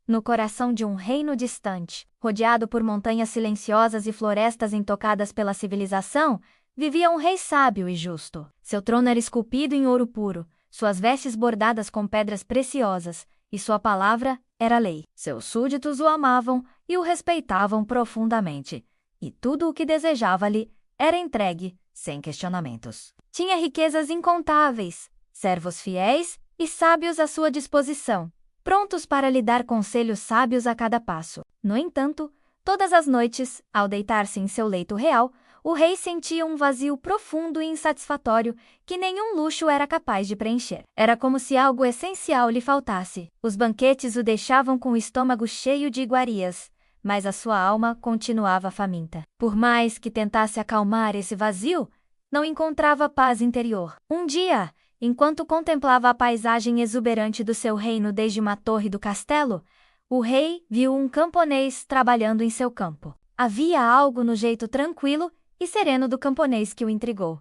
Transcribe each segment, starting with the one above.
No coração de um reino distante, rodeado por montanhas silenciosas e florestas intocadas pela civilização, vivia um rei sábio e justo. Seu trono era esculpido em ouro puro, suas vestes bordadas com pedras preciosas, e sua palavra era lei. Seus súditos o amavam e o respeitavam profundamente, e tudo o que desejava-lhe era entregue, sem questionamentos. Tinha riquezas incontáveis, servos fiéis e sábios à sua disposição, prontos para lhe dar conselhos sábios a cada passo. No entanto, todas as noites, ao deitar-se em seu leito real, o rei sentia um vazio profundo e insatisfatório que nenhum luxo era capaz de preencher. Era como se algo essencial lhe faltasse. Os banquetes o deixavam com o estômago cheio de iguarias, mas a sua alma continuava faminta. Por mais que tentasse acalmar esse vazio, não encontrava paz interior. Um dia, enquanto contemplava a paisagem exuberante do seu reino desde uma torre do castelo, o rei viu um camponês trabalhando em seu campo. Havia algo no jeito tranquilo e sereno do camponês que o intrigou.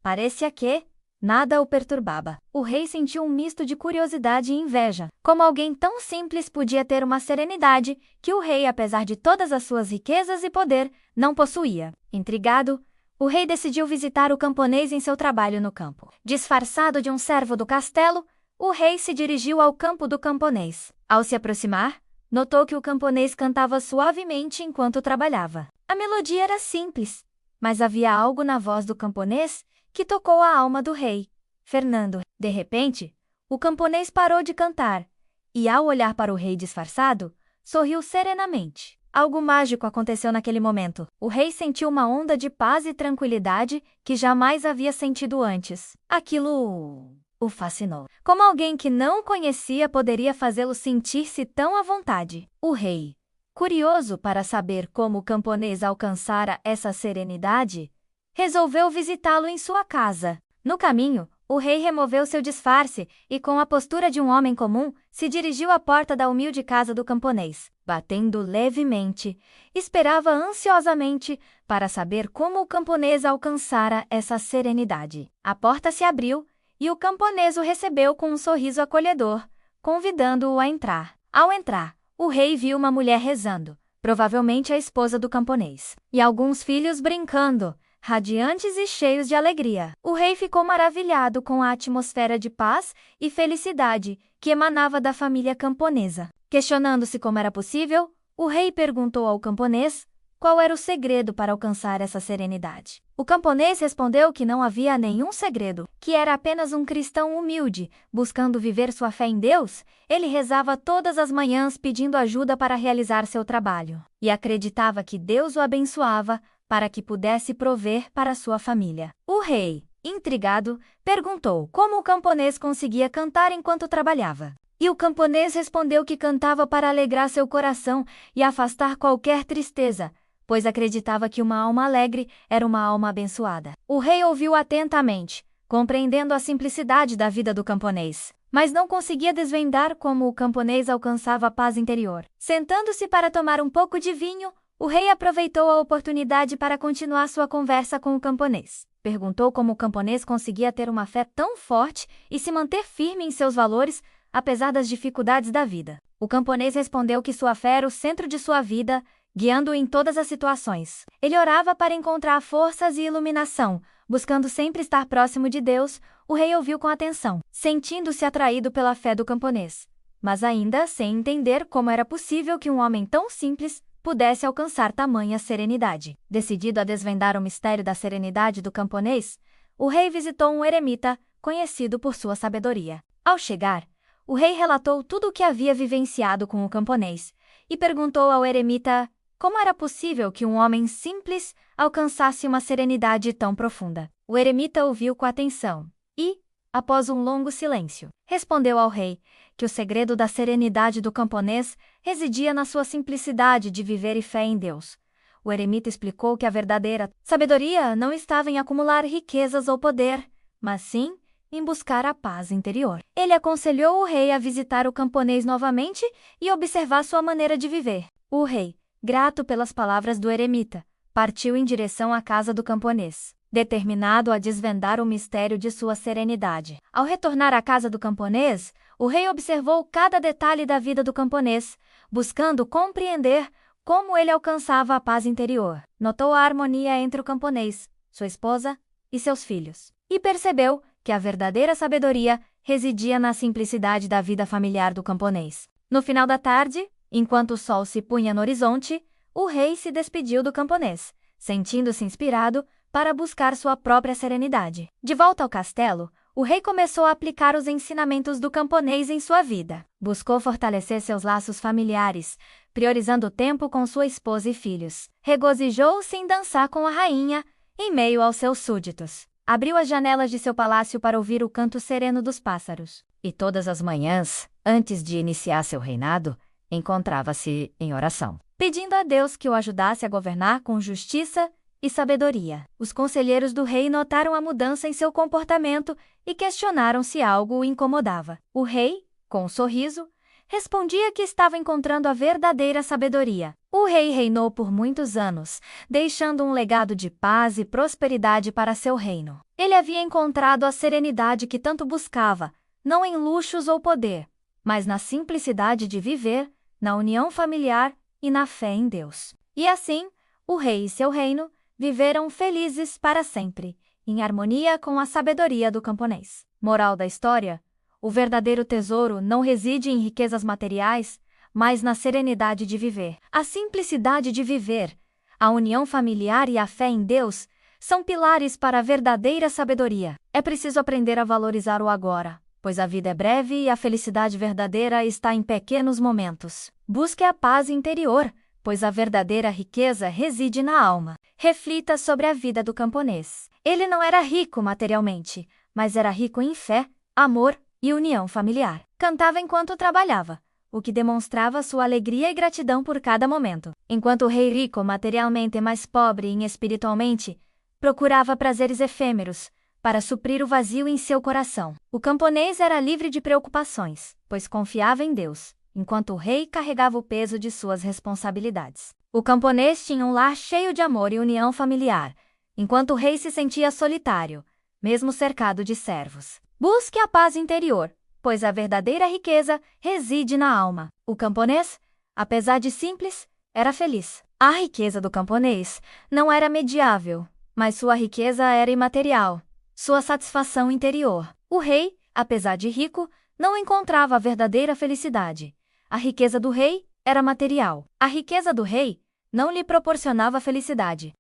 Parecia que nada o perturbava. O rei sentiu um misto de curiosidade e inveja. Como alguém tão simples podia ter uma serenidade que o rei, apesar de todas as suas riquezas e poder, não possuía? Intrigado, o rei decidiu visitar o camponês em seu trabalho no campo. Disfarçado de um servo do castelo, o rei se dirigiu ao campo do camponês. Ao se aproximar, notou que o camponês cantava suavemente enquanto trabalhava. A melodia era simples, mas havia algo na voz do camponês que tocou a alma do rei, Fernando. De repente, o camponês parou de cantar e, ao olhar para o rei disfarçado, sorriu serenamente. Algo mágico aconteceu naquele momento. O rei sentiu uma onda de paz e tranquilidade que jamais havia sentido antes. Aquilo o fascinou. Como alguém que não conhecia poderia fazê-lo sentir-se tão à vontade? O rei, curioso para saber como o camponês alcançara essa serenidade, resolveu visitá-lo em sua casa. No caminho, o rei removeu seu disfarce e, com a postura de um homem comum, se dirigiu à porta da humilde casa do camponês. Batendo levemente, esperava ansiosamente para saber como o camponês alcançara essa serenidade. A porta se abriu e o camponês o recebeu com um sorriso acolhedor, convidando-o a entrar. Ao entrar, o rei viu uma mulher rezando, provavelmente a esposa do camponês, e alguns filhos brincando, radiantes e cheios de alegria. O rei ficou maravilhado com a atmosfera de paz e felicidade que emanava da família camponesa. Questionando-se como era possível, o rei perguntou ao camponês qual era o segredo para alcançar essa serenidade. O camponês respondeu que não havia nenhum segredo, que era apenas um cristão humilde, buscando viver sua fé em Deus. Ele rezava todas as manhãs pedindo ajuda para realizar seu trabalho, e acreditava que Deus o abençoava para que pudesse prover para sua família. O rei, intrigado, perguntou como o camponês conseguia cantar enquanto trabalhava. E o camponês respondeu que cantava para alegrar seu coração e afastar qualquer tristeza, pois acreditava que uma alma alegre era uma alma abençoada. O rei ouviu atentamente, compreendendo a simplicidade da vida do camponês, mas não conseguia desvendar como o camponês alcançava a paz interior. Sentando-se para tomar um pouco de vinho, o rei aproveitou a oportunidade para continuar sua conversa com o camponês. Perguntou como o camponês conseguia ter uma fé tão forte e se manter firme em seus valores, apesar das dificuldades da vida. O camponês respondeu que sua fé era o centro de sua vida, guiando-o em todas as situações. Ele orava para encontrar forças e iluminação, buscando sempre estar próximo de Deus. O rei ouviu com atenção, sentindo-se atraído pela fé do camponês, mas ainda sem entender como era possível que um homem tão simples pudesse alcançar tamanha serenidade. Decidido a desvendar o mistério da serenidade do camponês, o rei visitou um eremita, conhecido por sua sabedoria. Ao chegar, o rei relatou tudo o que havia vivenciado com o camponês e perguntou ao eremita como era possível que um homem simples alcançasse uma serenidade tão profunda. O eremita ouviu com atenção e, após um longo silêncio, respondeu ao rei que o segredo da serenidade do camponês residia na sua simplicidade de viver e fé em Deus. O eremita explicou que a verdadeira sabedoria não estava em acumular riquezas ou poder, mas sim em buscar a paz interior. Ele aconselhou o rei a visitar o camponês novamente e observar sua maneira de viver. O rei, grato pelas palavras do eremita, partiu em direção à casa do camponês, determinado a desvendar o mistério de sua serenidade. Ao retornar à casa do camponês, O rei observou cada detalhe da vida do camponês, buscando compreender como ele alcançava a paz interior. Notou a harmonia entre o camponês, sua esposa e seus filhos, e percebeu que a verdadeira sabedoria residia na simplicidade da vida familiar do camponês. No final da tarde, enquanto o sol se punha no horizonte, o rei se despediu do camponês, sentindo-se inspirado para buscar sua própria serenidade. De volta ao castelo, o rei começou a aplicar os ensinamentos do camponês em sua vida. Buscou fortalecer seus laços familiares, priorizando o tempo com sua esposa e filhos. Regozijou-se em dançar com a rainha, em meio aos seus súditos. Abriu as janelas de seu palácio para ouvir o canto sereno dos pássaros. E todas as manhãs, antes de iniciar seu reinado, encontrava-se em oração, pedindo a Deus que o ajudasse a governar com justiça e sabedoria. Os conselheiros do rei notaram a mudança em seu comportamento e questionaram se algo o incomodava. O rei, com um sorriso, respondia que estava encontrando a verdadeira sabedoria. O rei reinou por muitos anos, deixando um legado de paz e prosperidade para seu reino. Ele havia encontrado a serenidade que tanto buscava, não em luxos ou poder, mas na simplicidade de viver, na união familiar e na fé em Deus. E assim, o rei e seu reino viveram felizes para sempre, em harmonia com a sabedoria do camponês. Moral da história: o verdadeiro tesouro não reside em riquezas materiais, mas na serenidade de viver. A simplicidade de viver, a união familiar e a fé em Deus são pilares para a verdadeira sabedoria. É preciso aprender a valorizar o agora, pois a vida é breve e a felicidade verdadeira está em pequenos momentos. Busque a paz interior, pois a verdadeira riqueza reside na alma. Reflita sobre a vida do camponês. Ele não era rico materialmente, mas era rico em fé, amor e união familiar. Cantava enquanto trabalhava, o que demonstrava sua alegria e gratidão por cada momento. Enquanto o rei rico materialmente, mas pobre espiritualmente, procurava prazeres efêmeros para suprir o vazio em seu coração. O camponês era livre de preocupações, pois confiava em Deus, enquanto o rei carregava o peso de suas responsabilidades. O camponês tinha um lar cheio de amor e união familiar, enquanto o rei se sentia solitário, mesmo cercado de servos. Busque a paz interior, pois a verdadeira riqueza reside na alma. O camponês, apesar de simples, era feliz. A riqueza do camponês não era mediável, mas sua riqueza era imaterial, sua satisfação interior. O rei, apesar de rico, não encontrava a verdadeira felicidade. A riqueza do rei era material. A riqueza do rei não lhe proporcionava felicidade.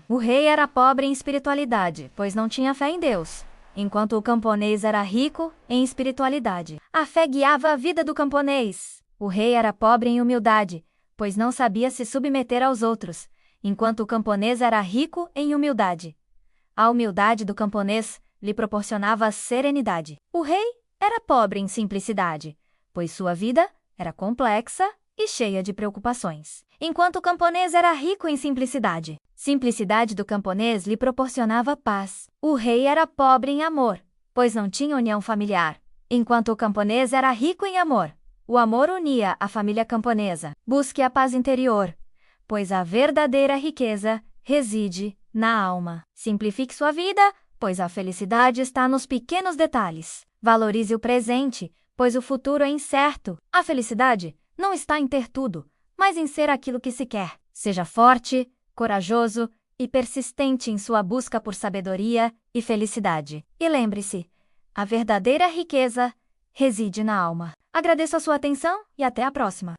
O rei era pobre em espiritualidade, pois não tinha fé em Deus, enquanto o camponês era rico em espiritualidade. A fé guiava a vida do camponês. O rei era pobre em humildade, pois não sabia se submeter aos outros, enquanto o camponês era rico em humildade. A humildade do camponês lhe proporcionava serenidade. O rei era pobre em simplicidade, pois sua vida era complexa e cheia de preocupações, enquanto o camponês era rico em simplicidade. Simplicidade do camponês lhe proporcionava paz. O rei era pobre em amor, pois não tinha união familiar, enquanto o camponês era rico em amor. O amor unia a família camponesa. Busque a paz interior, pois a verdadeira riqueza reside na alma. Simplifique sua vida, pois a felicidade está nos pequenos detalhes. Valorize o presente, pois o futuro é incerto. A felicidade não está em ter tudo, mas em ser aquilo que se quer. Seja forte, corajoso e persistente em sua busca por sabedoria e felicidade. E lembre-se, a verdadeira riqueza reside na alma. Agradeço a sua atenção e até a próxima.